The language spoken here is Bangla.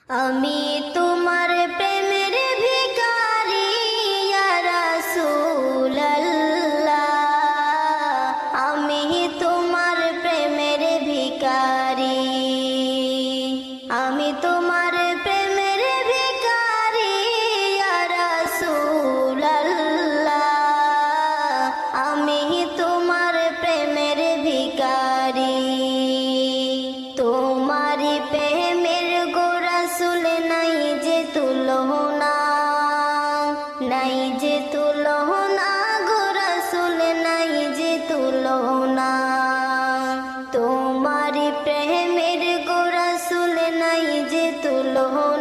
আমি তোমার প্রেমের ভিখারি ইয়া রাসূলুল্লাহ, আমি তোমার প্রেমের ভিখারি, আমি তোমার প্রেমের ভিখারি ইয়া রাসূলুল্লাহ, আমি তোমার প্রেমের ভিখারি। তোমারি প্রেমের গো রাসূল নাই যে তুলনা, নাই যে তুলনা গো রাসূল নাই যে তুলনা। তোমারি প্রেমের গো রাসূল নাই যে তুলনা।